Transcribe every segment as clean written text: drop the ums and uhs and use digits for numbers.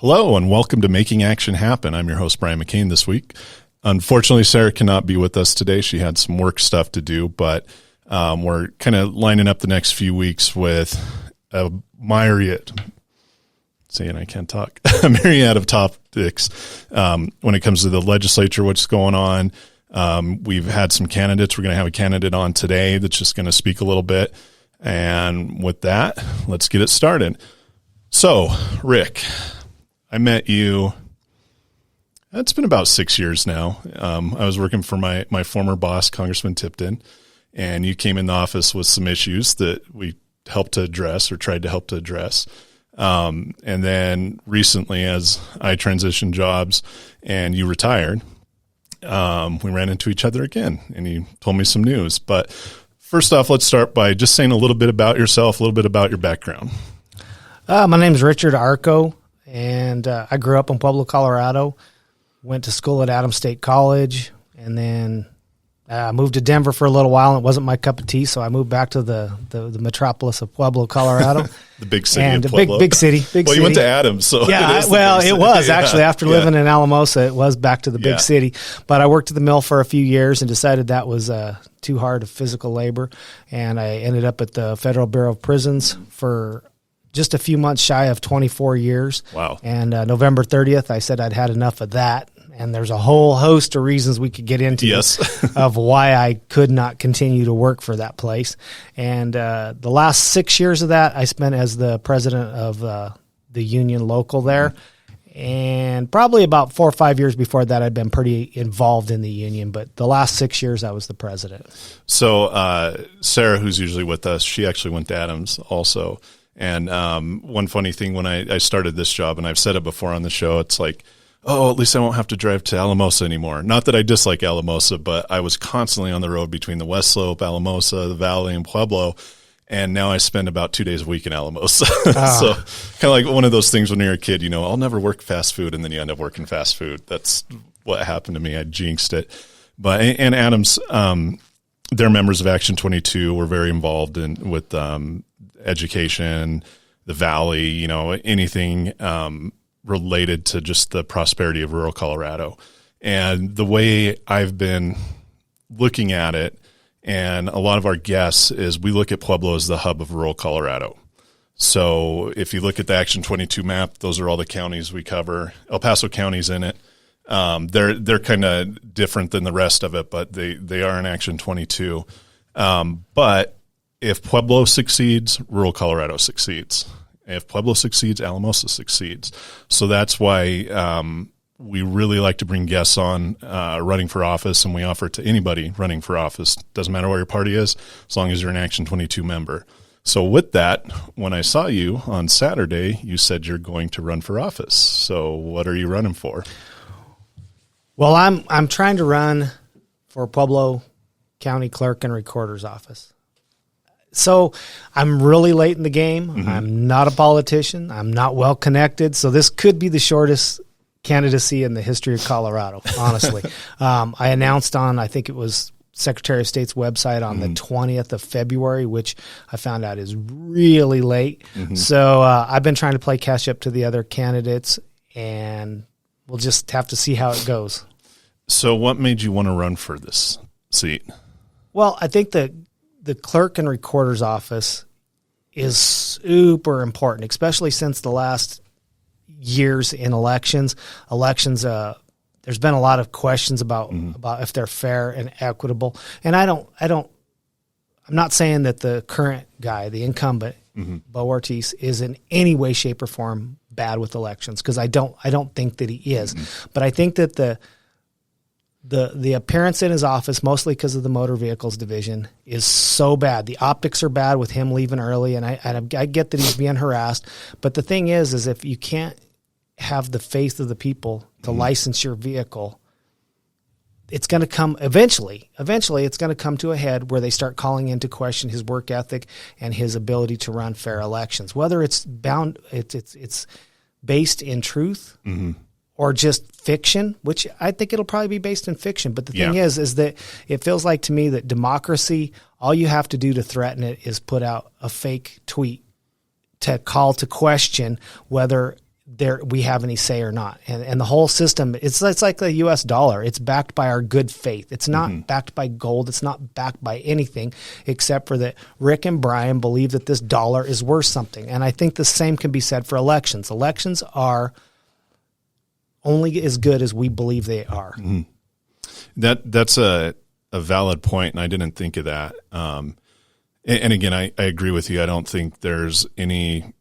Hello and welcome to Making Action Happen. I'm your host, Brian McCain, this week. Unfortunately, Sarah cannot be with us today. She had some work stuff to do, but we're kind of lining up the next few weeks with a myriad, saying I can't talk, a myriad of topics when it comes to the legislature, what's going on. We've had some candidates. We're going to have a candidate on today that's just going to speak a little bit. And with that, let's get it started. So, Rick, I met you, it's been about 6 years now. I was working for my former boss, Congressman Tipton, and you came in the office with some issues that we helped to address or tried to help to address. And then recently, as I transitioned jobs and you retired, we ran into each other again, and you told me some news. But first off, let's start by just saying a little bit about yourself, a little bit about your background. My name is Richard Arko, and I grew up in Pueblo, Colorado, went to school at Adams State College, and then moved to Denver for a little while, and it wasn't my cup of tea, so I moved back to the metropolis of Pueblo, Colorado. The big city of Pueblo. Big city. Well, you went to Adams, so yeah. It was actually after living in Alamosa, it was back to the big city. But I worked at the mill for a few years and decided that was too hard of physical labor, and I ended up at the Federal Bureau of Prisons for just a few months shy of 24 years. Wow. And November 30th, I said I'd had enough of that. And there's a whole host of reasons we could get into of why I could not continue to work for that place. And the last 6 years of that, I spent as the president of the union local there. Mm-hmm. And probably about 4 or 5 years before that, I'd been pretty involved in the union. But the last 6 years, I was the president. So Sarah, who's usually with us, she actually went to Adams also. And one funny thing when I started this job, and I've said it before on the show, it's like, oh, at least I won't have to drive to Alamosa anymore. Not that I dislike Alamosa, but I was constantly on the road between the West Slope, Alamosa, the Valley, and Pueblo. And now I spend about 2 days a week in Alamosa. So kind of like one of those things when you're a kid, I'll never work fast food, and then you end up working fast food. That's what happened to me. I jinxed it. But and Adams, they're members of Action 22. We're very involved with education, the Valley, anything related to just the prosperity of rural Colorado. And the way I've been looking at it, and a lot of our guests, is we look at Pueblo as the hub of rural Colorado. So if you look at the Action 22 map, those are all the counties we cover. El Paso County's in it. They're kind of different than the rest of it, but they are in Action 22. But if Pueblo succeeds, rural Colorado succeeds. If Pueblo succeeds, Alamosa succeeds. So that's why we really like to bring guests on running for office, and we offer it to anybody running for office. Doesn't matter where your party is, as long as you're an Action 22 member. So with that, when I saw you on Saturday, you said you're going to run for office. So what are you running for? Well, I'm trying to run for Pueblo County Clerk and Recorder's office. So I'm really late in the game. Mm-hmm. I'm not a politician. I'm not well connected. So this could be the shortest candidacy in the history of Colorado, honestly. I announced on, I think it was Secretary of State's website on the 20th of February, which I found out is really late. Mm-hmm. So I've been trying to play catch up to the other candidates, and we'll just have to see how it goes. So what made you want to run for this seat? Well, I think the Clerk and Recorder's office is super important, especially since the last years in elections. There's been a lot of questions about if they're fair and equitable. And I'm not saying that the current guy, the incumbent, Bo Ortiz, is in any way, shape, or form bad with elections, because I don't think that he is. But I think that the appearance in his office, mostly because of the motor vehicles division, is so bad. The optics are bad with him leaving early, and I get that he's being harassed. But the thing is if you can't have the faith of the people to license your vehicle, it's going to come eventually it's going to come to a head where they start calling into question his work ethic and his ability to run fair elections, whether it's based in truth or just fiction, which I think it'll probably be based in fiction. But the thing is that it feels like to me that democracy, all you have to do to threaten it is put out a fake tweet to call to question whether we have any say or not. And the whole system, it's like the U.S. dollar. It's backed by our good faith. It's not backed by gold. It's not backed by anything except for that Rick and Brian believe that this dollar is worth something. And I think the same can be said for elections. Elections are only as good as we believe they are. Mm-hmm. That's a valid point, and I didn't think of that. And again, I agree with you. I don't think there's any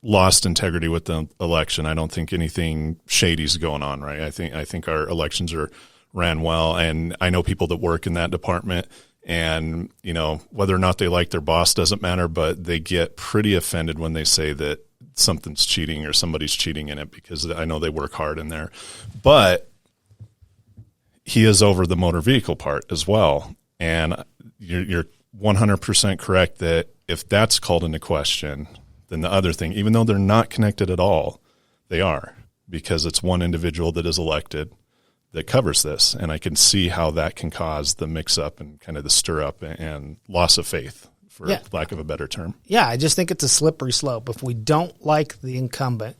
lost integrity with the election. I don't think anything shady is going on, right? I think our elections are ran well, and I know people that work in that department, and whether or not they like their boss doesn't matter, but they get pretty offended when they say that something's cheating or somebody's cheating in it, because I know they work hard in there. But he is over the motor vehicle part as well, and you're 100% correct that if that's called into question, then the other thing, even though they're not connected at all, they are, because it's one individual that is elected that covers this. And I can see how that can cause the mix-up and kind of the stir-up and loss of faith, for lack of a better term. Yeah, I just think it's a slippery slope. If we don't like the incumbent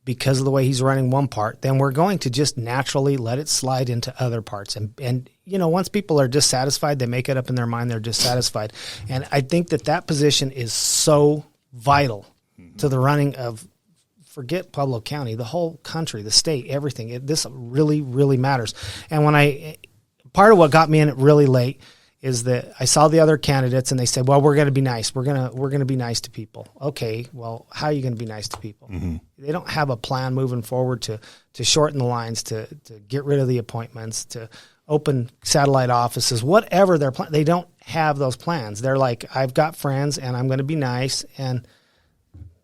because of the way he's running one part, then we're going to just naturally let it slide into other parts. And once people are dissatisfied, they make it up in their mind they're dissatisfied. And I think that position is so vital to the running of, forget Pueblo County, the whole country, the state, everything. This really, really matters. And part of what got me in it really late is that I saw the other candidates and they said, well, we're going to be nice. We're going to be nice to people. Okay, well, how are you going to be nice to people? Mm-hmm. They don't have a plan moving forward to shorten the lines, to get rid of the appointments, to open satellite offices, whatever their plan. They don't have those plans. They're like, I've got friends and I'm going to be nice. And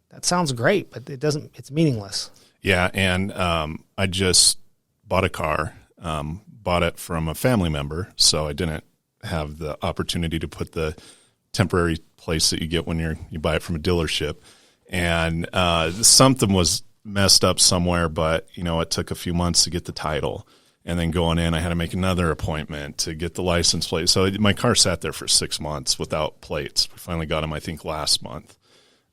that sounds great, but it's meaningless. Yeah. And I just bought a car, bought it from a family member. So I didn't have the opportunity to put the temporary place that you get when you buy it from a dealership. And something was messed up somewhere, but it took a few months to get the title. And then going in, I had to make another appointment to get the license plate. So my car sat there for 6 months without plates. We finally got them, I think, last month.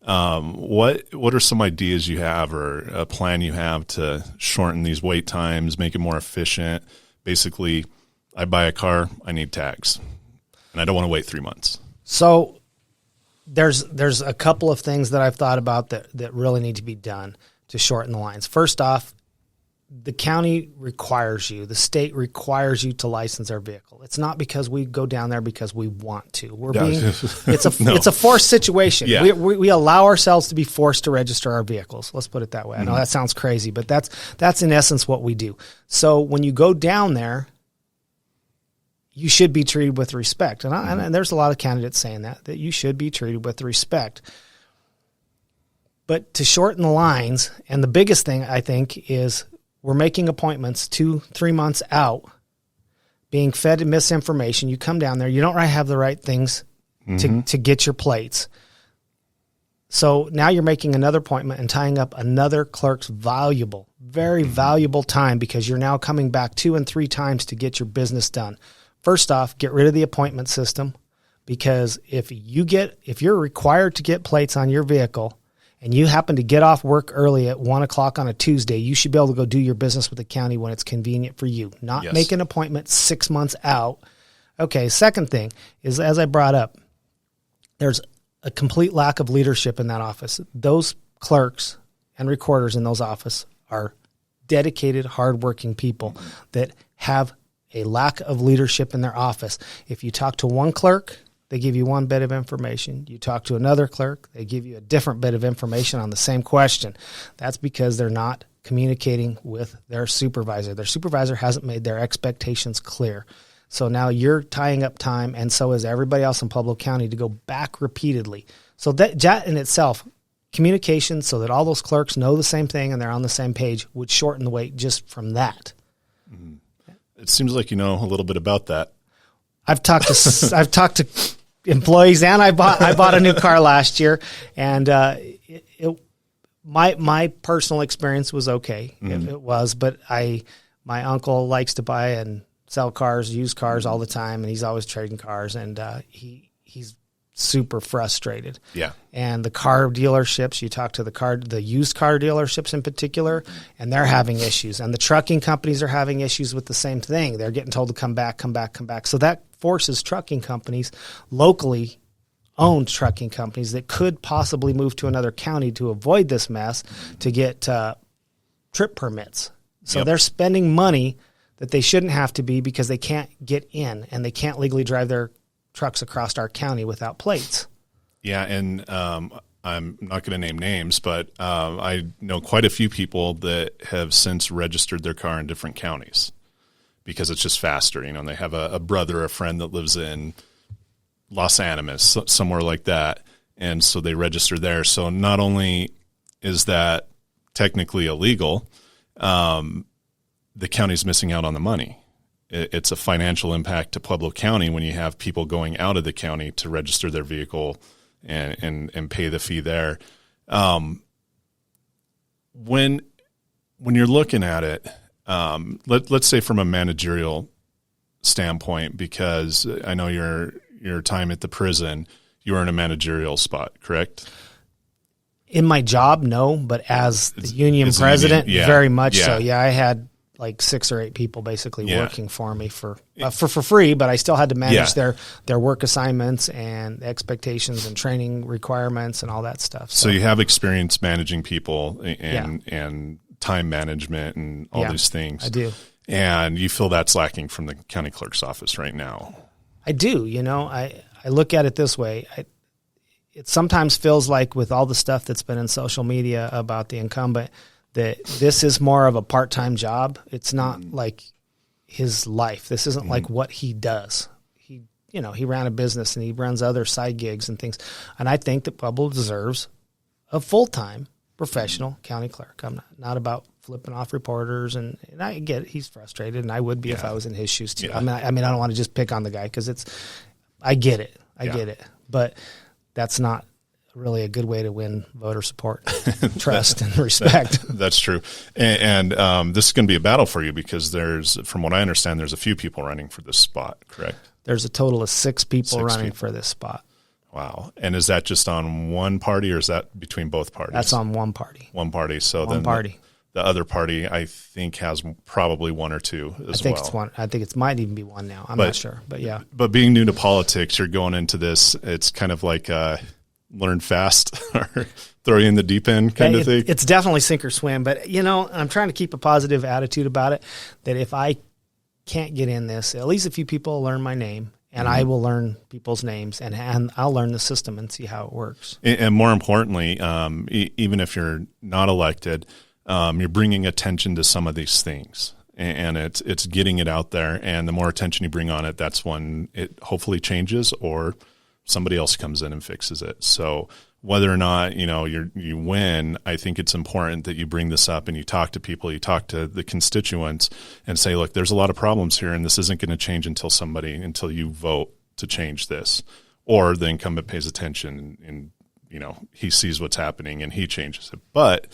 What are some ideas you have, or a plan you have to shorten these wait times, make it more efficient? Basically, I buy a car, I need tags, and I don't want to wait 3 months. So there's a couple of things that I've thought about that really need to be done to shorten the lines. First off, the county requires you, the state requires you to license our vehicle. It's not because we go down there because we want to. It's a forced situation. Yeah. We allow ourselves to be forced to register our vehicles. Let's put it that way. I know that sounds crazy, but that's in essence what we do. So when you go down there, you should be treated with respect. And there's a lot of candidates saying that you should be treated with respect. But to shorten the lines, and the biggest thing I think is we're making appointments 2-3 months out, being fed misinformation. You come down there, you don't have the right things to get your plates. So now you're making another appointment and tying up another clerk's valuable, very valuable time, because you're now coming back 2 and 3 times to get your business done. First off, get rid of the appointment system, because if you're required to get plates on your vehicle and you happen to get off work early at 1:00 on a Tuesday, you should be able to go do your business with the county when it's convenient for you, not make an appointment 6 months out. Okay, second thing is, as I brought up, there's a complete lack of leadership in that office. Those clerks and recorders in those offices are dedicated, hardworking people that have a lack of leadership in their office. If you talk to one clerk, they give you one bit of information. You talk to another clerk, they give you a different bit of information on the same question. That's because they're not communicating with their supervisor. Their supervisor hasn't made their expectations clear. So now you're tying up time, and so is everybody else in Pueblo County, to go back repeatedly. So that in itself, communication so that all those clerks know the same thing and they're on the same page, would shorten the wait just from that. Mm-hmm. It seems like you know a little bit about that. I've talked to employees, and I bought a new car last year, and my personal experience was okay. It was, but my uncle likes to buy and sell cars, used cars all the time, and he's always trading cars, and he's super frustrated. Yeah. And the car dealerships, you talk to the used car dealerships in particular, and they're having issues. And the trucking companies are having issues with the same thing. They're getting told to come back. So that forces trucking companies, locally owned trucking companies that could possibly move to another county to avoid this mess, to get trip permits. So they're spending money that they shouldn't have to be because they can't get in and they can't legally drive their trucks across our county without plates. Yeah, and I'm not going to name names, but I know quite a few people that have since registered their car in different counties because it's just faster. You know, and they have a brother or a friend that lives in Los Animas, somewhere like that, and so they register there. So not only is that technically illegal, the county's missing out on the money. It's a financial impact to Pueblo County when you have people going out of the county to register their vehicle and pay the fee there. When you're looking at it, let's say from a managerial standpoint, because I know your time at the prison, you were in a managerial spot, correct? In my job, no, but as the union president, very much so. Yeah, I had like 6 or 8 people basically working for me for free, but I still had to manage their work assignments and expectations and training requirements and all that stuff. So you have experience managing people and time management and all these things. I do. And you feel that's lacking from the county clerk's office right now. I do. You know, I look at it this way. It sometimes feels like with all the stuff that's been in social media about the incumbent, that this is more of a part-time job. It's not like his life. This isn't like what he does. He ran a business and he runs other side gigs and things. And I think that Pueblo deserves a full-time professional county clerk. I'm not about flipping off reporters, and I get it. He's frustrated, and I would be if I was in his shoes too. Yeah. I mean, I don't want to just pick on the guy because I get it. I get it. But that's not really a good way to win voter support, trust, and respect. That's true. And this is going to be a battle for you because from what I understand, there's a few people running for this spot, correct? There's a total of 6 people running for this spot. Wow. And is that just on one party or is that between both parties? That's on one party. One party. So one party. The other party, I think, has probably 1 or 2 as well. It's one. I think it might even be 1 now. I'm not sure, but yeah. But being new to politics, you're going into this, it's kind of like learn fast or throw you in the deep end kind of thing. It's definitely sink or swim, but I'm trying to keep a positive attitude about it, that if I can't get in this, at least a few people will learn my name, and I will learn people's names, and I'll learn the system and see how it works. And more importantly, even if you're not elected, you're bringing attention to some of these things, and it's getting it out there, and the more attention you bring on it, that's when it hopefully changes or somebody else comes in and fixes it. So whether or not, you win, I think it's important that you bring this up and you talk to people, you talk to the constituents and say, look, there's a lot of problems here and this isn't going to change until you vote to change this. Or the incumbent pays attention and he sees what's happening and he changes it. But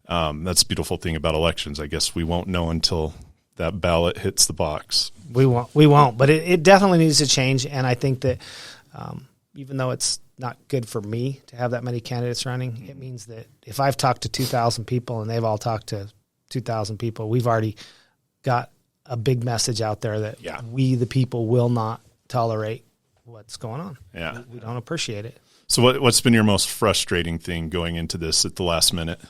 that's the beautiful thing about elections. I guess we won't know until that ballot hits the box. We won't, but it definitely needs to change. And I think that, even though it's not good for me to have that many candidates running, it means that if I've talked to 2,000 people and they've all talked to 2,000 people, we've already got a big message out there that we, the people, will not tolerate what's going on. Yeah. We don't appreciate it. So what's been your most frustrating thing going into this at the last minute?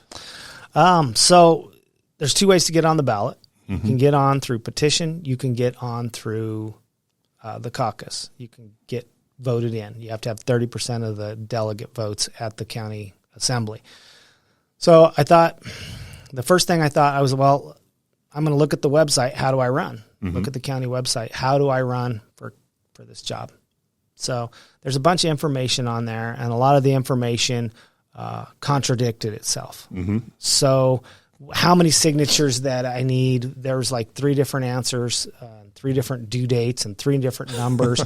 So there's 2 ways to get on the ballot. You can get on through petition. You can get on through the caucus. You can get voted in. You have to have 30% of the delegate votes at the county assembly. So the first thing I thought was, well, I'm going to look at the website. How do I run? Look at the county website. How do I run for this job? So there's a bunch of information on there, and a lot of the information contradicted itself. So how many signatures that I need, there was like 3 different answers, 3 different due dates and 3 different numbers.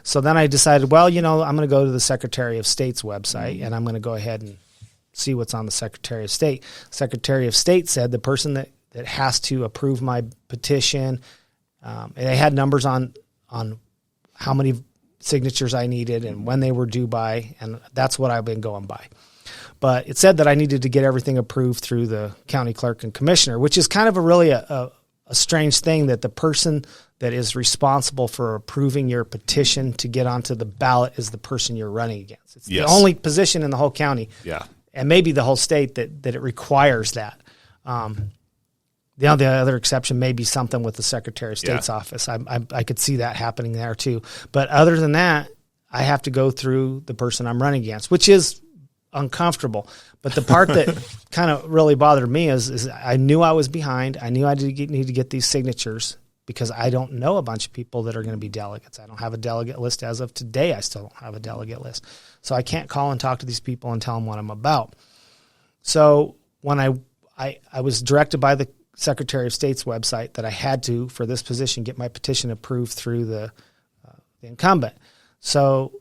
So then I decided, well, I'm going to go to the Secretary of State's website and I'm going to go ahead and see what's on the Secretary of State. Secretary of State said the person that has to approve my petition, and they had numbers on how many signatures I needed and when they were due by, and that's what I've been going by. But it said that I needed to get everything approved through the county clerk and commissioner, which is kind of a strange thing, that the person that is responsible for approving your petition to get onto the ballot is the person you're running against. It's the only position in the whole county, and maybe the whole state that it requires that. The other exception may be something with the Secretary of State's office. I could see that happening there too. But other than that, I have to go through the person I'm running against, which is uncomfortable. But the part that kind of really bothered me is I knew I was behind. I knew I need to get these signatures because I don't know a bunch of people that are going to be delegates. I don't have a delegate list as of today. I still don't have a delegate list. So I can't call and talk to these people and tell them what I'm about. So when I was directed by the Secretary of State's website that I had to, for this position, get my petition approved through the incumbent. So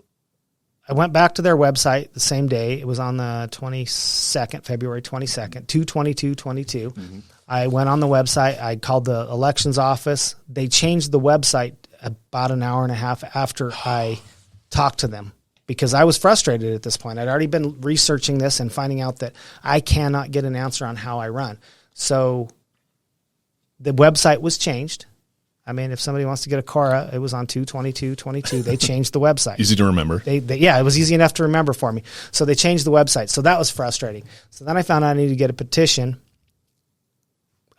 I went back to their website the same day. It was on the 22nd, February 22nd, 2/22/22. Mm-hmm. I went on the website. I called the elections office. They changed the website about an hour and a half after I talked to them because I was frustrated at this point. I'd already been researching this and finding out that I cannot get an answer on how I run. So the website was changed. I mean, if somebody wants to get a Cora, it was on 2/22/22. They changed the website. Easy to remember. Yeah, it was easy enough to remember for me. So they changed the website. So that was frustrating. So then I found out I needed to get a petition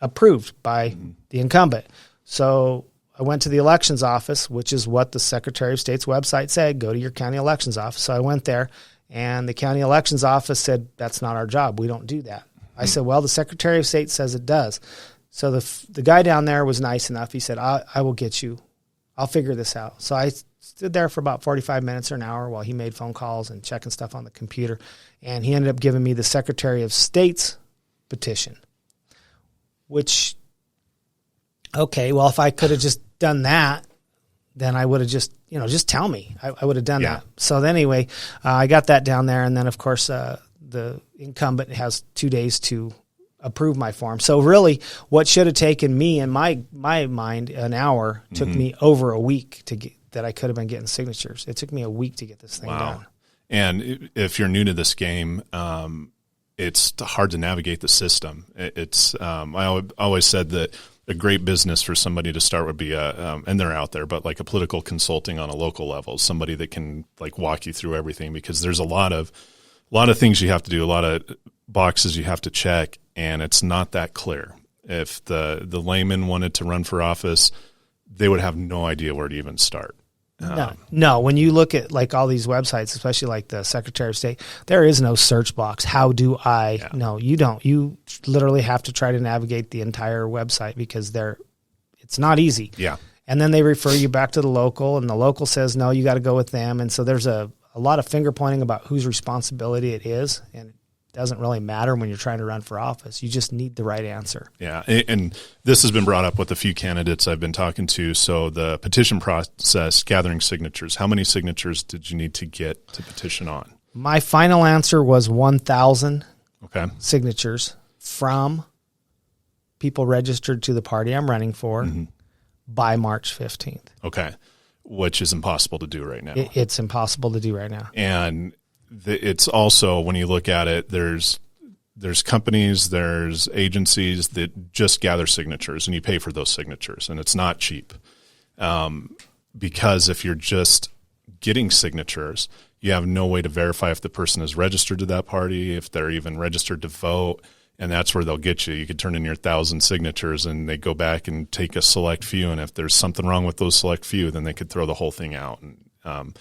approved by the incumbent. So I went to the elections office, which is what the Secretary of State's website said. Go to your county elections office. So I went there, and the county elections office said, that's not our job. We don't do that. I said, well, the Secretary of State says it does. So the guy down there was nice enough. He said, I will get you. I'll figure this out. So I stood there for about 45 minutes or an hour while he made phone calls and checking stuff on the computer. And he ended up giving me the Secretary of State's petition, which, okay, well, if I could have just done that, then I would have just tell me. I would have done that. So anyway, I got that down there. And then, of course, the incumbent has 2 days to approve my form. So really what should have taken me, in my mind, an hour, took me over a week to get that. I could have been getting signatures. It took me a week to get this thing done. And if you're new to this game, it's hard to navigate the system. I always said that a great business for somebody to start would be and they're out there, but like a political consulting on a local level, somebody that can like walk you through everything, because there's a lot of things you have to do, a lot of boxes you have to check, and it's not that clear. If the layman wanted to run for office, they would have no idea where to even start. No. When you look at like all these websites, especially like the Secretary of State, there is no search box. How do I? Yeah. No, you don't. You literally have to try to navigate the entire website because it's not easy. Yeah. And then they refer you back to the local, and the local says, no, you got to go with them. And so there's a lot of finger pointing about whose responsibility it is. And doesn't really matter when you're trying to run for office. You just need the right answer. Yeah, and this has been brought up with a few candidates I've been talking to. So the petition process, gathering signatures, how many signatures did you need to get to petition on? My final answer was 1,000 signatures from people registered to the party I'm running for by March 15th. Okay, which is impossible to do right now. It's impossible to do right now. And it's also, when you look at it, there's companies, there's agencies that just gather signatures, and you pay for those signatures, and it's not cheap. Because if you're just getting signatures, you have no way to verify if the person is registered to that party, if they're even registered to vote, and that's where they'll get you. You could turn in your 1,000 signatures, and they go back and take a select few, and if there's something wrong with those select few, then they could throw the whole thing out. And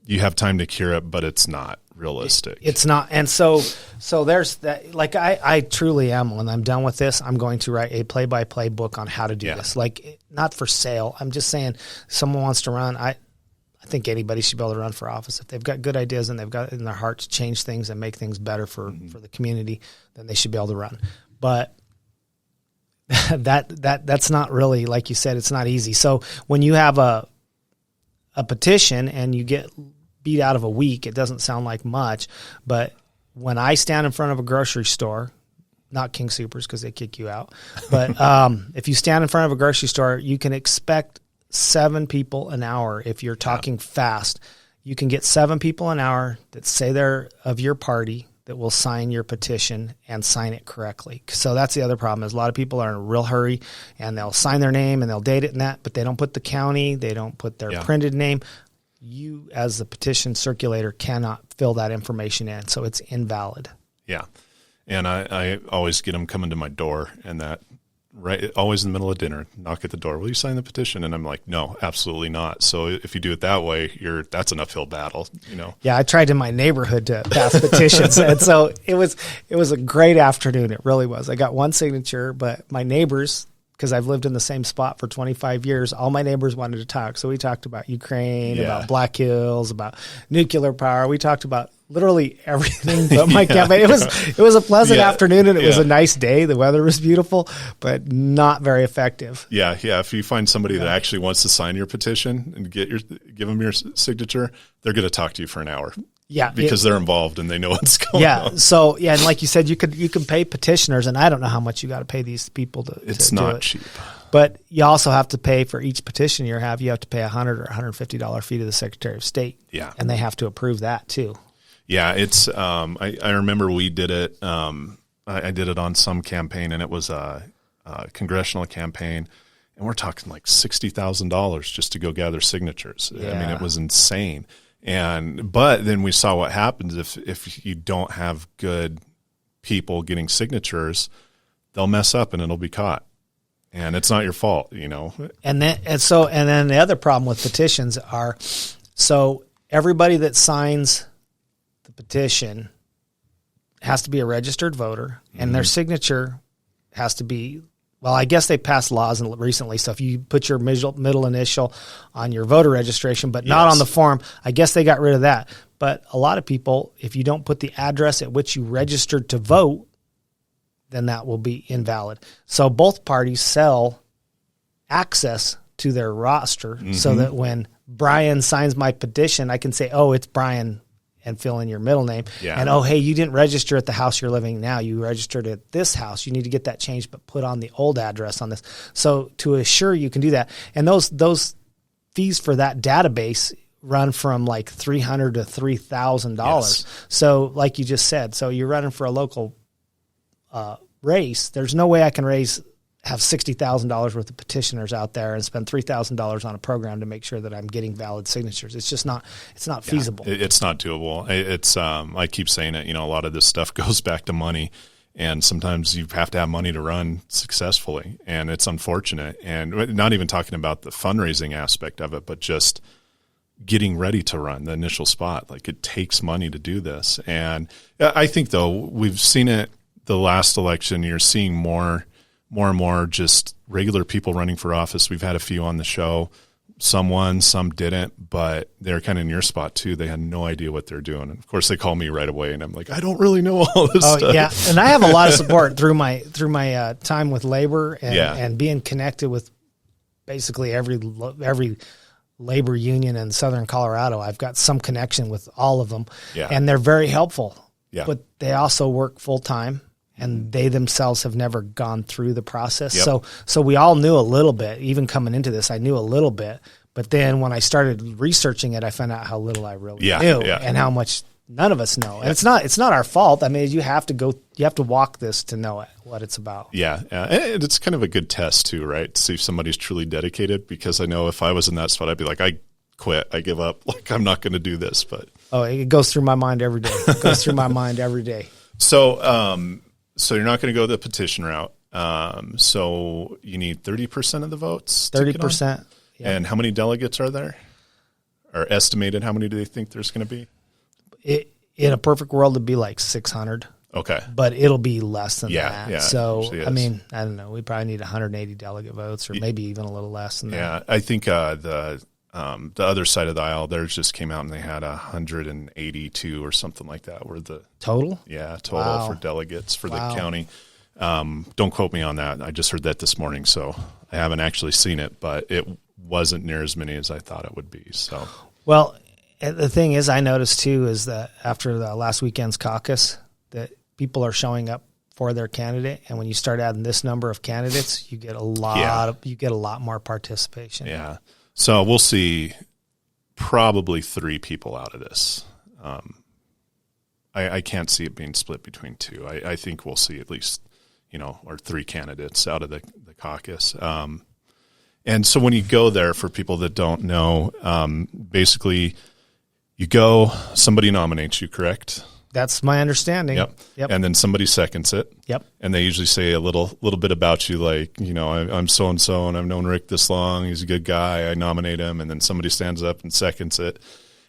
you have time to cure it, but it's not realistic. It's not. And so there's that. Like I truly am, when I'm done with this, I'm going to write a play-by-play book on how to do this. Like, not for sale. I'm just saying, someone wants to run. I think anybody should be able to run for office. If they've got good ideas and they've got it in their heart to change things and make things better for the community, then they should be able to run. But that's not really, like you said, it's not easy. So when you have a petition and you get beat out of a week, it doesn't sound like much, but when I stand in front of a grocery store, not King Soopers because they kick you out, but if you stand in front of a grocery store, you can expect 7 people an hour. If you're talking fast, you can get 7 people an hour that say they're of your party that will sign your petition and sign it correctly. So that's the other problem is a lot of people are in a real hurry and they'll sign their name and they'll date it and that, but they don't put the county, they don't put their printed name. You as the petition circulator cannot fill that information in. So it's invalid. Yeah. And I always get them coming to my door and that right, always in the middle of dinner, knock at the door. Will you sign the petition? And I'm like, no, absolutely not. So if you do it that way, that's an uphill battle, you know? Yeah. I tried in my neighborhood to pass petitions. And so it was a great afternoon. It really was. I got one signature, but my neighbors, because I've lived in the same spot for 25 years, all my neighbors wanted to talk. So we talked about Ukraine, about Black Hills, about nuclear power. We talked about literally everything but my campaign. It was a pleasant afternoon and it was a nice day. The weather was beautiful, but not very effective. Yeah. Yeah. If you find somebody that actually wants to sign your petition and give them your signature, they're going to talk to you for an hour. Yeah. Because they're involved and they know what's going on. So, and like you said, you can pay petitioners, and I don't know how much you got to pay these people to It's to not do it. cheap. But you also have to pay for each petition you have to pay $100 or $150 fee to the Secretary of State. Yeah. And they have to approve that too. Yeah, it's. I remember we did it. I did it on some campaign, and it was a congressional campaign, and we're talking like $60,000 just to go gather signatures. Yeah. I mean, it was insane. But then we saw what happens if you don't have good people getting signatures, they'll mess up and it'll be caught, and it's not your fault, you know. And then the other problem with petitions are, so everybody that signs the petition has to be a registered voter, and their signature has to be, well, I guess they passed laws recently, so if you put your middle initial on your voter registration, but not on the form, I guess they got rid of that. But a lot of people, if you don't put the address at which you registered to vote, then that will be invalid. So both parties sell access to their roster so that when Brian signs my petition, I can say, oh, it's Brian, and fill in your middle name. Yeah. And, oh, hey, you didn't register at the house you're living now. You registered at this house. You need to get that changed, but put on the old address on this. So to assure you can do that. And those fees for that database run from like $300 to $3,000. Yes. So like you just said, so you're running for a local race. There's no way I can have $60,000 worth of petitioners out there and spend $3,000 on a program to make sure that I'm getting valid signatures. It's just not, it's not feasible. It's not doable. It's, I keep saying it, you know, a lot of this stuff goes back to money, and sometimes you have to have money to run successfully, and it's unfortunate. And not even talking about the fundraising aspect of it, but just getting ready to run the initial spot. Like, it takes money to do this. And I think though, we've seen it the last election, you're seeing more and more just regular people running for office. We've had a few on the show. Some won, some didn't, but they're kind of in your spot too. They had no idea what they're doing. And of course they call me right away and I'm like, I don't really know all this stuff. Yeah. And I have a lot of support through my time with labor and being connected with basically every labor union in Southern Colorado. I've got some connection with all of them and they're very helpful, but they also work full time. And they themselves have never gone through the process. Yep. So we all knew a little bit. Even coming into this, I knew a little bit. But then when I started researching it, I found out how little I really knew and how much none of us know. And it's not our fault. I mean, you have to walk this to know what it's about. Yeah. And it's kind of a good test too, right? To see if somebody's truly dedicated, because I know if I was in that spot, I'd be like, I quit. I give up. Like, I'm not going to do this. But it goes through my mind every day. So you're not going to go the petition route. So you need 30% of the votes. 30%. Yeah. And how many delegates are there? Or estimated, how many do they think there's going to be? In a perfect world, it'd be like 600. Okay. But ittle be less than that. Yeah. So, I mean, I don't know. We probably need 180 delegate votes, or maybe even a little less than that. Yeah. I think the other side of the aisle, theirs just came out and they had 182 or something like that. Were the total? Yeah, total for delegates for the county. Don't quote me on that. I just heard that this morning, so I haven't actually seen it, but it wasn't near as many as I thought it would be. So, well, the thing is, I noticed too, is that after the last weekend's caucus, that people are showing up for their candidate, and when you start adding this number of candidates, you get a lot more participation. Yeah. So we'll see probably 3 people out of this. I can't see it being split between 2. I think we'll see at least, or 3 candidates out of the caucus. And so when you go there, for people that don't know, basically you go, somebody nominates you, correct? That's my understanding. Yep. And then somebody seconds it. Yep. And they usually say a little bit about you, like, I'm so-and-so, and I've known Rick this long. He's a good guy. I nominate him. And then somebody stands up and seconds it.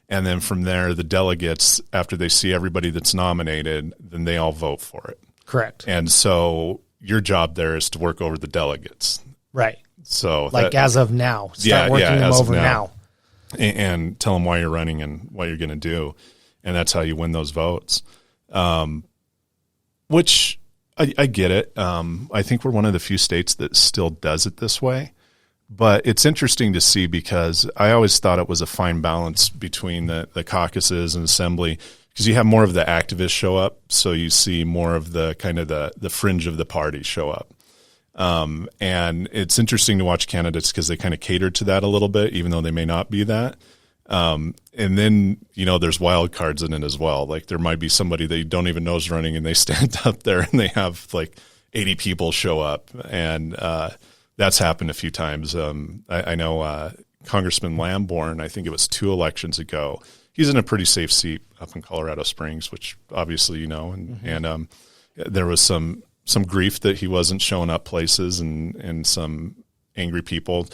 And then from there, the delegates, after they see everybody that's nominated, then they all vote for it. Correct. And so your job there is to work over the delegates. Right. So as of now, start working them over now. And tell them why you're running and what you're going to do. And that's how you win those votes, which I get it. I think we're one of the few states that still does it this way. But it's interesting to see, because I always thought it was a fine balance between the caucuses and assembly, because you have more of the activists show up. So you see more of the kind of the fringe of the party show up. And it's interesting to watch candidates because they kind of cater to that a little bit, even though they may not be that. And then, there's wild cards in it as well. Like there might be somebody that you don't even know is running, and they stand up there and they have like 80 people show up. And, that's happened a few times. I know, Congressman Lamborn, I think it was 2 elections ago. He's in a pretty safe seat up in Colorado Springs, which obviously, and there was some grief that he wasn't showing up places, and some angry people.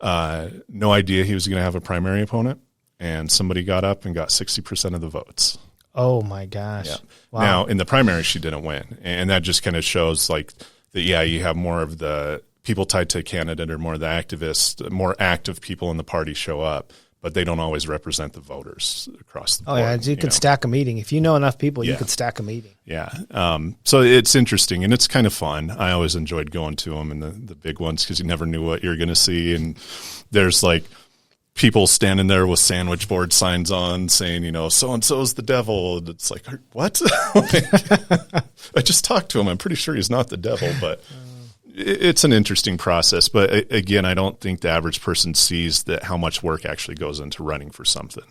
No idea he was going to have a primary opponent, and somebody got up and got 60% of the votes. Oh my gosh. Yeah. Wow. Now in the primary, she didn't win. And that just kind of shows like that, you have more of the people tied to a candidate, or more of the activists, more active people in the party show up, but they don't always represent the voters across the board. Oh yeah. You could stack a meeting. If you know enough people, you could stack a meeting. Yeah. So it's interesting, and it's kind of fun. I always enjoyed going to them, and the big ones, because you never knew what you're going to see. And there's like people standing there with sandwich board signs on saying, so-and-so is the devil. And it's like, what? I just talked to him. I'm pretty sure he's not the devil, but it's an interesting process. But again, I don't think the average person sees that how much work actually goes into running for something.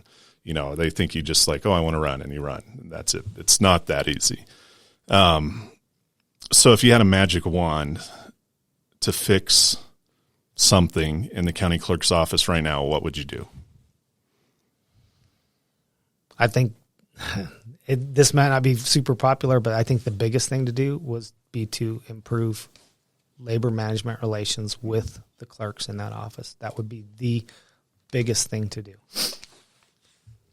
They think you just like, I want to run, and you run. And that's it. It's not that easy. So if you had a magic wand to fix something in the county clerk's office right now, what would you do? I think this might not be super popular, but I think the biggest thing to do be to improve labor management relations with the clerks in that office. That would be the biggest thing to do,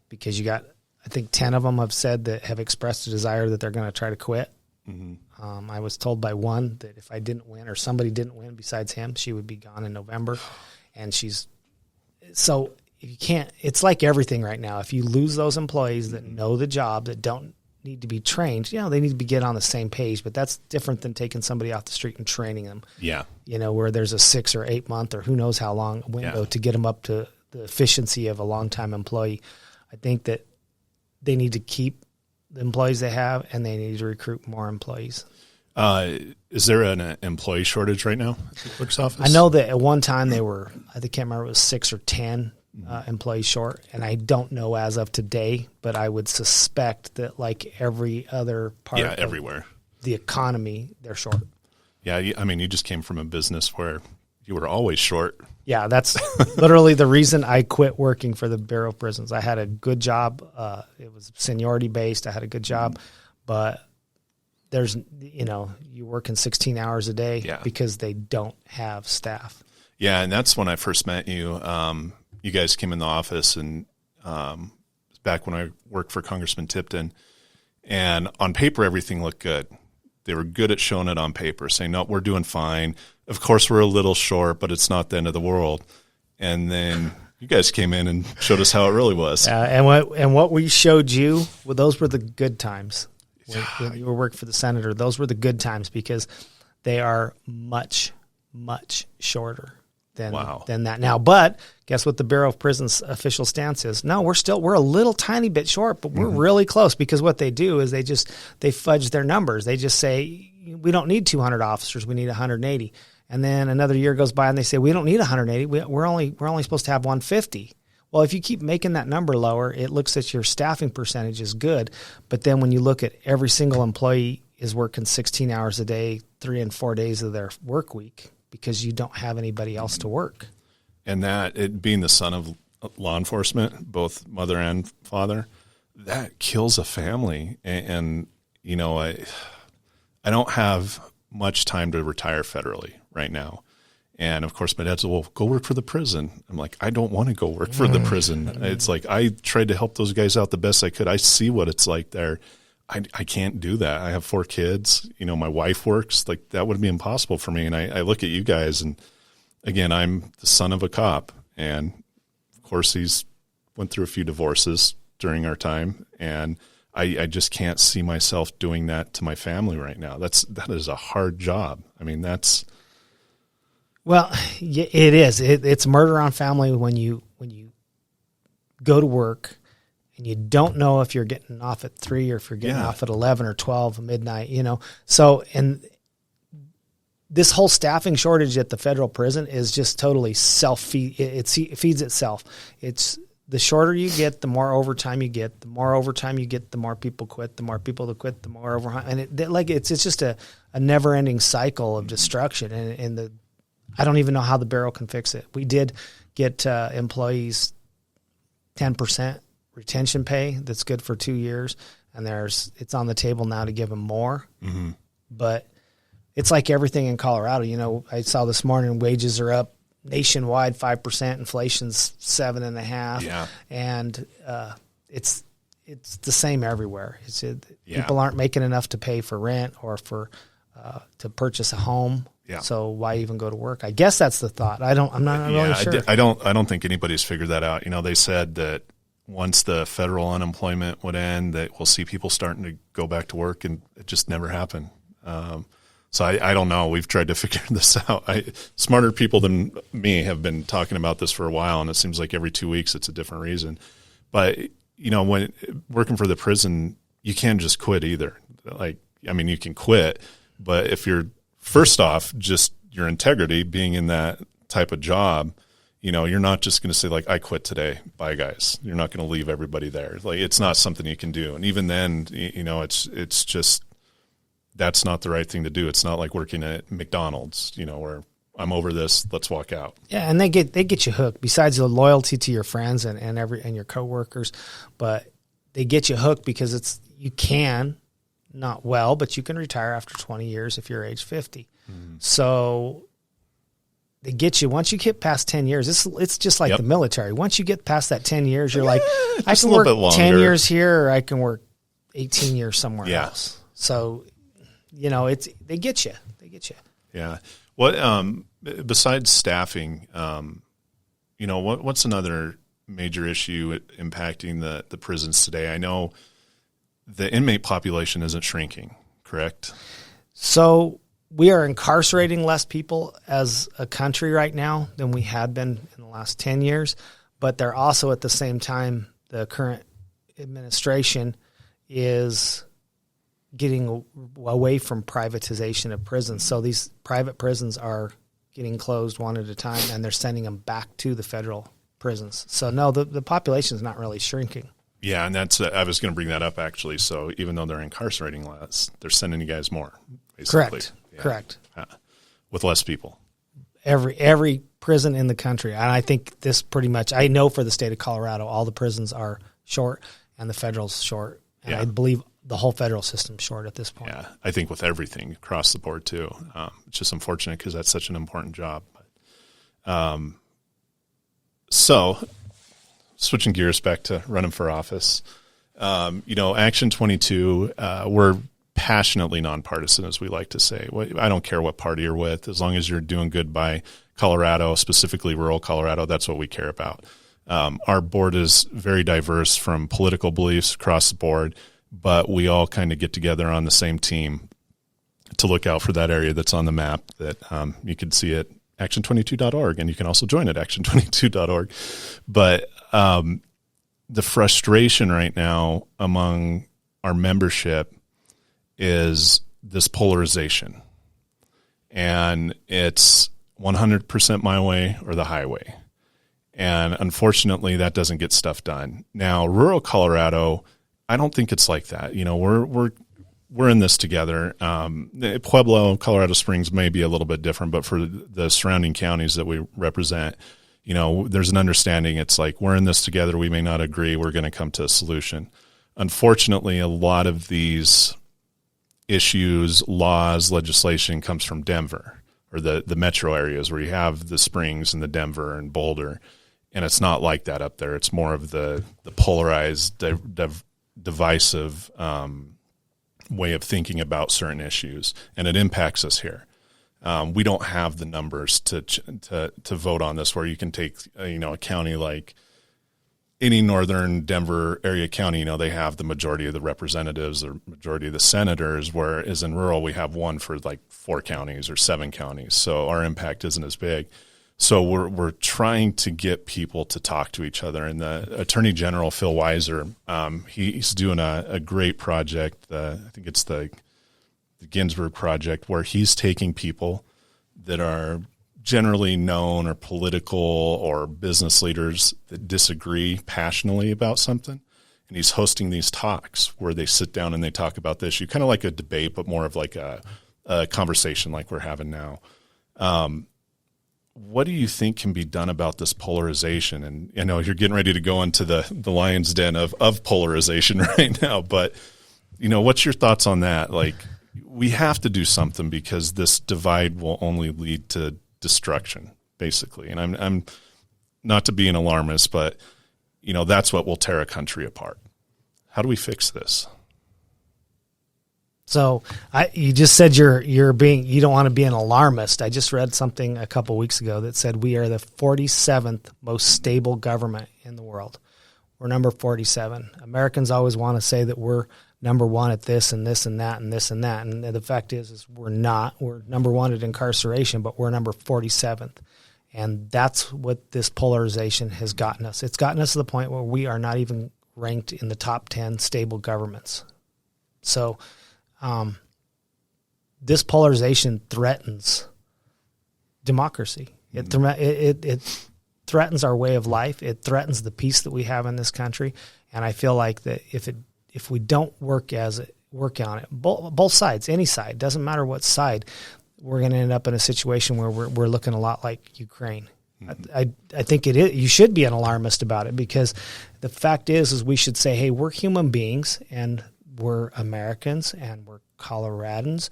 because you got, I think 10 of them have said that have expressed a desire that they're going to try to quit. Mm-hmm. I was told by one that if I didn't win, or somebody didn't win besides him, she would be gone in November. And so if you can't, it's like everything right now. If you lose those employees that know the job, that don't need to be trained, they need to get on the same page, but that's different than taking somebody off the street and training them. Yeah. Where there's a 6 or 8 month or who knows how long window to get them up to the efficiency of a long-time employee. I think that they need to keep the employees they have, and they need to recruit more employees. Is there an employee shortage right now at the clerk's office? I know that at one time they were, I can't remember, it was 6 or 10 employees short, and I don't know as of today, but I would suspect that like every other part of everywhere, the economy, they're short. Yeah, I mean, you just came from a business where you were always short. Yeah, that's literally the reason I quit working for the Bureau of Prisons. I had a good job. It was seniority based. I had a good job, but there's, you're working 16 hours a day because they don't have staff. Yeah, and that's when I first met you. You guys came in the office, and back when I worked for Congressman Tipton, and on paper, everything looked good. They were good at showing it on paper, saying, no, we're doing fine. Of course, we're a little short, but it's not the end of the world. And then you guys came in and showed us how it really was. And what we showed you, well, those were the good times. When you were working for the senator, those were the good times, because they are much, much shorter than that now. But guess what the Bureau of Prisons official stance is? No, we're a little tiny bit short, but we're really close, because what they do is they fudge their numbers. They just say, we don't need 200 officers, we need 180. And then another year goes by and they say, we don't need 180. We're only supposed to have 150. Well, if you keep making that number lower, it looks at your staffing percentage is good. But then when you look at every single employee is working 16 hours a day, 3 and 4 days of their work week because you don't have anybody else to work. And that, it being the son of law enforcement, both mother and father, that kills a family. And you know, I don't have much time to retire federally right now. And of course, my dad said, well, go work for the prison. I'm like, I don't want to go work for the prison. It's like, I tried to help those guys out the best I could. I see what it's like there. I can't do that. I have 4 kids. You know, my wife works. Like, that would be impossible for me. And I look at you guys, and again, I'm the son of a cop. And of course, he's went through a few divorces during our time. And I just can't see myself doing that to my family right now. That is a hard job. I mean, that's... Well, it is. It's murder on family when you go to work and you don't know if you're getting off at 3 or if you're getting off at 11 or 12 midnight, you know. So, and this whole staffing shortage at the federal prison is just totally self-feed. It feeds itself. It's the shorter you get, the more overtime you get. The more overtime you get, the more people quit. The more people that quit, the more overtime. And it's just a never-ending cycle of destruction. And I don't even know how the Bureau can fix it. We did get employees 10% retention pay that's good for 2 years, and it's on the table now to give them more. Mm-hmm. But it's like everything in Colorado. You know, I saw this morning wages are up nationwide 5%, inflation's 7.5%. Yeah. And it's the same everywhere. People aren't making enough to pay for rent or for to purchase a home. Yeah. So why even go to work? I guess that's the thought. I'm not really sure. I don't think anybody's figured that out. You know, they said that once the federal unemployment would end, that we'll see people starting to go back to work, and it just never happened. So I don't know. We've tried to figure this out. Smarter people than me have been talking about this for a while, and it seems like every 2 weeks it's a different reason. But, you know, when working for the prison, you can't just quit either. Like, I mean, you can quit, but if you're, first off, just your integrity being in that type of job, you know, you're not just going to say, like, I quit today. Bye, guys. You're not going to leave everybody there. Like, it's not something you can do. And even then, you know, it's just, that's not the right thing to do. It's not like working at McDonald's, you know, where I'm over this, let's walk out. Yeah, and they get you hooked. Besides the loyalty to your friends and your coworkers, but they get you hooked because you can, not well, but you can retire after 20 years if you're age 50. Mm-hmm. So they get you. Once you get past 10 years, it's just like the military. Once you get past that 10 years, you're like, I can work 10 years here, or I can work 18 years somewhere else. So, you know, they get you. Yeah. What besides staffing, you know, what's another major issue impacting the prisons today? I know the inmate population isn't shrinking, correct? So we are incarcerating less people as a country right now than we had been in the last 10 years, but they're also at the same time, the current administration is getting away from privatization of prisons. So these private prisons are getting closed one at a time, and they're sending them back to the federal prisons. So no, the population is not really shrinking. Yeah, and that's I was going to bring that up actually. So even though they're incarcerating less, they're sending you guys more, basically. Correct. With less people. Every prison in the country, and I think this pretty much, I know for the state of Colorado, all the prisons are short and the federal's short. And I believe the whole federal system's short at this point. Yeah, I think with everything across the board too. It's just unfortunate because that's such an important job. So switching gears back to running for office, you know, Action 22, we're passionately nonpartisan, as we like to say. I don't care what party you're with, as long as you're doing good by Colorado, specifically rural Colorado. That's what we care about. Our board is very diverse from political beliefs across the board, but we all kind of get together on the same team to look out for that area that's on the map that you can see at action22.org, and you can also join at action22.org. But the frustration right now among our membership is this polarization. and it's 100% my way or the highway. And unfortunately, that doesn't get stuff done. Now, rural Colorado, I don't think it's like that. You know, we're in this together. Pueblo, Colorado Springs may be a little bit different, but for the surrounding counties that we represent, you know, there's an understanding. It's like, we're in this together. We may not agree. We're going to come to a solution. Unfortunately, a lot of these issues, laws, legislation comes from Denver or the metro areas where you have the Springs and the Denver and Boulder. And it's not like that up there. It's more of the polarized, divisive way of thinking about certain issues, and it impacts us here. We don't have the numbers to vote on this, where you can take a county like any northern Denver area county. You know, they have the majority of the representatives or majority of the senators, whereas in rural we have one for like 4 counties or 7 counties. So our impact isn't as big. So we're trying to get people to talk to each other. And the Attorney General, Phil Weiser, he's doing a great project. I think it's the Ginsburg Project, where he's taking people that are generally known or political or business leaders that disagree passionately about something. And he's hosting these talks where they sit down and they talk about the issue, kind of like a debate, but more of like a conversation like we're having now. What do you think can be done about this polarization? And I know you're getting ready to go into the lion's den of polarization right now, but what's your thoughts on that? Like, we have to do something, because this divide will only lead to destruction, basically. And I'm not to be an alarmist, but that's what will tear a country apart. How do we fix this? So you just said you don't want to be an alarmist. I just read something a couple weeks ago that said we are the 47th most stable government in the world. We're number 47. Americans always want to say that we're number one at this and this and that and this and that. And the fact is we're not. We're number one at incarceration, but we're number 47th. And that's what this polarization has gotten us. It's gotten us to the point where we are not even ranked in the top 10 stable governments. So this polarization threatens democracy. It threatens our way of life. It threatens the peace that we have in this country. And I feel like that if we don't work on it, both sides, any side, doesn't matter what side, we're going to end up in a situation where we're looking a lot like Ukraine. Mm-hmm. I think it is. You should be an alarmist about it, because the fact is we should say, hey, we're human beings, and we're Americans, and we're Coloradans,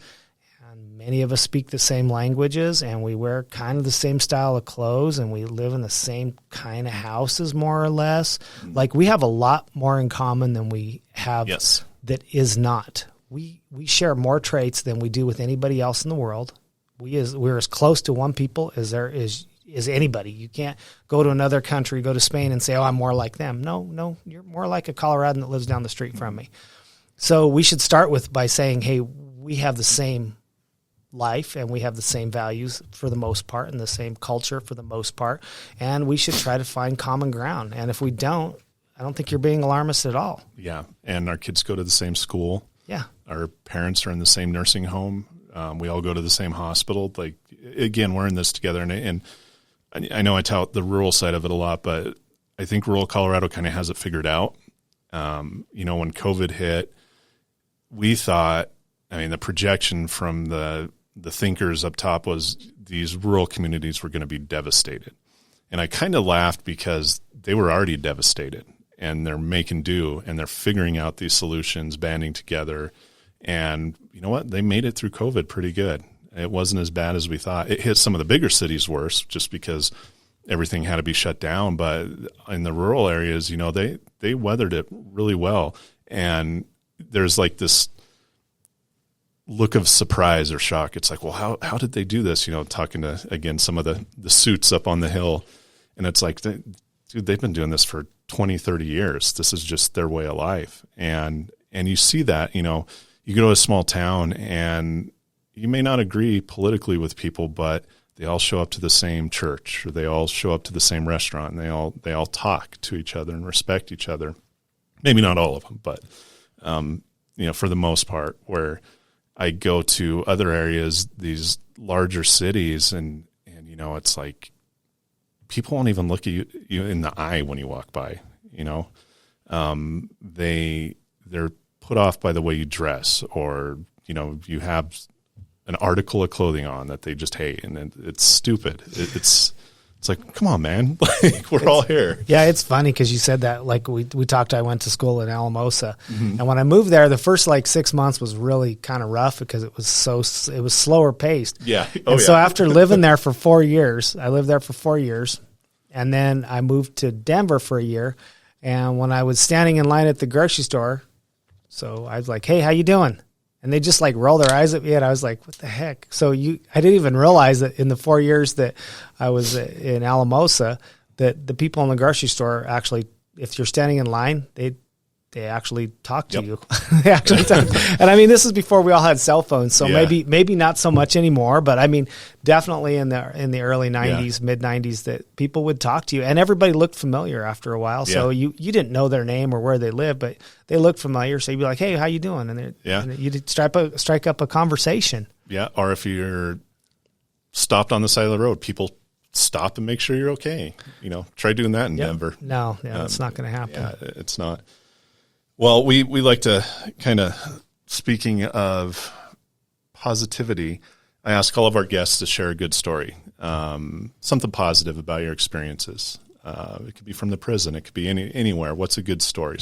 and many of us speak the same languages, and we wear kind of the same style of clothes, and we live in the same kind of houses, more or less. Mm-hmm. Like, we have a lot more in common than we have that is not. We share more traits than we do with anybody else in the world. We're as close to one people as there is anybody. You can't go to another country, go to Spain, and say, oh, I'm more like them. No, you're more like a Coloradan that lives down the street from me. So we should start by saying, hey, we have the same life, and we have the same values for the most part, and the same culture for the most part, and we should try to find common ground. And if we don't, I don't think you're being alarmist at all. Yeah, and our kids go to the same school. Yeah. Our parents are in the same nursing home. We all go to the same hospital. Like, again, we're in this together. And I know I tout the rural side of it a lot, but I think rural Colorado kind of has it figured out. When COVID hit, we thought, the projection from the thinkers up top was these rural communities were going to be devastated. And I kind of laughed, because they were already devastated, and they're making do, and they're figuring out these solutions, banding together. And you know what? They made it through COVID pretty good. It wasn't as bad as we thought. It hit some of the bigger cities worse, just because everything had to be shut down. But in the rural areas, they weathered it really well. And there's like this look of surprise or shock. It's like, well, how did they do this? Talking to, again, some of the suits up on the Hill. And it's like, dude, they've been doing this for 20, 30 years. This is just their way of life. And you see that, you go to a small town and you may not agree politically with people, but they all show up to the same church, or they all show up to the same restaurant, and they all talk to each other and respect each other. Maybe not all of them, but, for the most part, where I go to other areas, these larger cities, and it's like people won't even look at you in the eye when you walk by. They're put off by the way you dress, or you have an article of clothing on that they just hate, and it's stupid. It's like, come on, man. Like, we're all here. Yeah, it's funny because you said that. Like we talked, I went to school in Alamosa, and when I moved there, the first 6 months was really kind of rough because it was slower paced. Yeah. So after living there for 4 years, I lived there for 4 years, and then I moved to Denver for a year. And when I was standing in line at the grocery store, so I was like, "Hey, how you doing?" And they just roll their eyes at me, and I was like, "What the heck?" So I didn't even realize that in the 4 years that I was in Alamosa, that the people in the grocery store actually, if you're standing in line, they actually talk to you. They actually talk. And I mean, this is before we all had cell phones, so maybe not so much anymore. But I mean, definitely in the early '90s, mid '90s, that people would talk to you, and everybody looked familiar after a while. So you didn't know their name or where they lived, but they looked familiar. So you'd be like, "Hey, how you doing?" And you'd strike up a conversation. Yeah, or if you're stopped on the side of the road, people stop and make sure you're okay. Try doing that in Denver. No, it's not going to happen. Yeah, it's not. Well, we like to kind of, speaking of positivity, I ask all of our guests to share a good story, something positive about your experiences. It could be from the prison. It could be anywhere. What's a good story?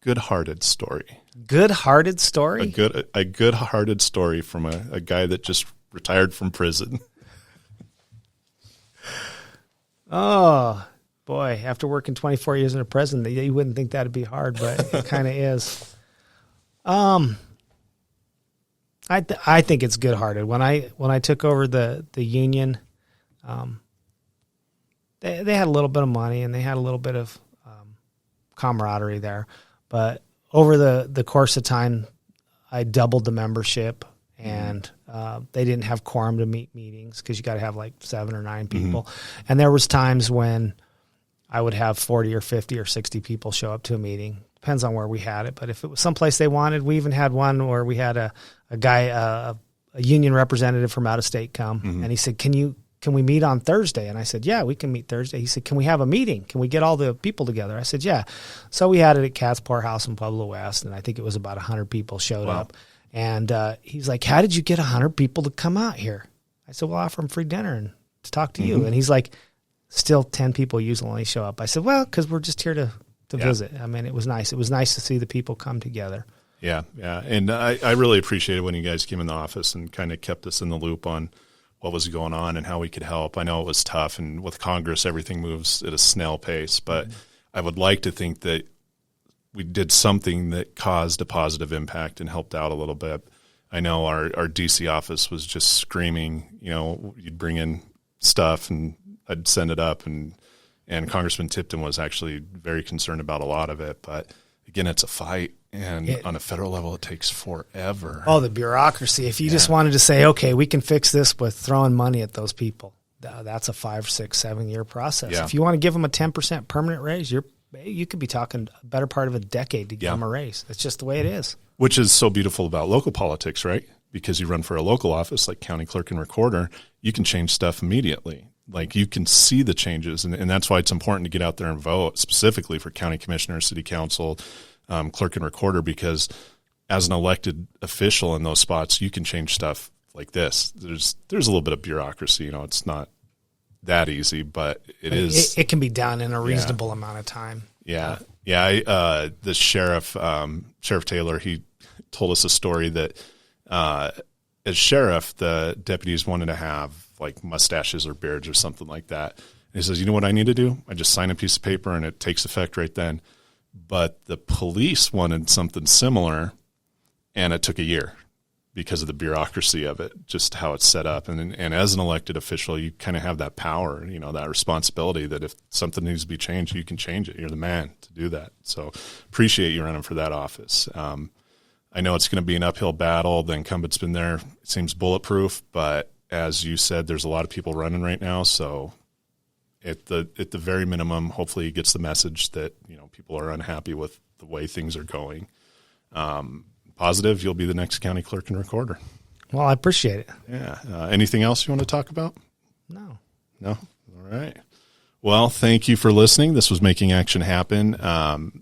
Good-hearted story. Good-hearted story? A good-hearted story from a guy that just retired from prison. Oh, boy, after working 24 years in a prison, you wouldn't think that'd be hard, but it kind of is. I think it's good-hearted. When I took over the union, they had a little bit of money and they had a little bit of camaraderie there, but over the course of time, I doubled the membership, and they didn't have quorum to meet meetings because you got to have 7 or 9 people, and there was times when I would have 40 or 50 or 60 people show up to a meeting. Depends on where we had it. But if it was someplace they wanted, we even had one where we had a guy, a union representative from out of state come. And he said, can we meet on Thursday? And I said, yeah, we can meet Thursday. He said, can we have a meeting? Can we get all the people together? I said, yeah. So we had it at Cat's Pour House in Pueblo West. And I think it was about 100 people showed up. And he's like, how did you get 100 people to come out here? I said, well, I offer them free dinner and to talk to you. And he's like, still 10 people usually show up. I said, well, because we're just here to visit. I mean, it was nice. It was nice to see the people come together. Yeah. And I really appreciated when you guys came in the office and kind of kept us in the loop on what was going on and how we could help. I know it was tough, and with Congress, everything moves at a snail pace, but I would like to think that we did something that caused a positive impact and helped out a little bit. I know our DC office was just screaming, you'd bring in stuff and I'd send it up, and Congressman Tipton was actually very concerned about a lot of it. But again, it's a fight, and on a federal level, it takes forever. Oh, the bureaucracy. If you just wanted to say, okay, we can fix this with throwing money at those people, that's a 5, 6, 7 year process. Yeah. If you want to give them a 10% permanent raise, you could be talking a better part of a decade to give them a raise. That's just the way it is. Which is so beautiful about local politics, right? Because you run for a local office like County Clerk and Recorder, you can change stuff immediately. You can see the changes, and that's why it's important to get out there and vote, specifically for county commissioner, city council, clerk and recorder, because as an elected official in those spots, you can change stuff like this. There's a little bit of bureaucracy. It's not that easy, but it can be done in a reasonable amount of time. Yeah. The sheriff Taylor, he told us a story that as sheriff, the deputies wanted to have mustaches or beards or something like that. And he says, you know what I need to do? I just sign a piece of paper and it takes effect right then. But the police wanted something similar, and it took a year because of the bureaucracy of it, just how it's set up. And as an elected official, you kind of have that power, that responsibility that if something needs to be changed, you can change it. You're the man to do that. So appreciate you running for that office. I know it's going to be an uphill battle. The incumbent's been there. It seems bulletproof, but as you said, there's a lot of people running right now. So at the very minimum, hopefully he gets the message that, people are unhappy with the way things are going. positive you'll be the next county clerk and recorder. Well, I appreciate it. Yeah. Anything else you want to talk about? No. All right. Well, thank you for listening. This was Making Action Happen.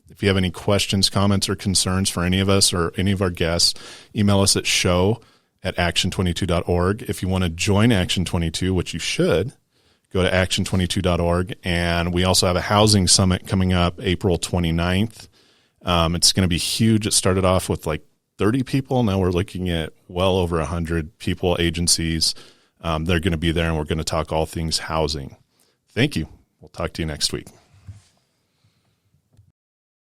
If you have any questions, comments, or concerns for any of us or any of our guests, email us at show@action22.org. If you want to join Action 22, which you should, go to action22.org. And we also have a housing summit coming up April 29th. It's going to be huge. It started off with like 30 people. Now we're looking at well over 100 people, agencies. They're going to be there, and we're going to talk all things housing. Thank you. We'll talk to you next week.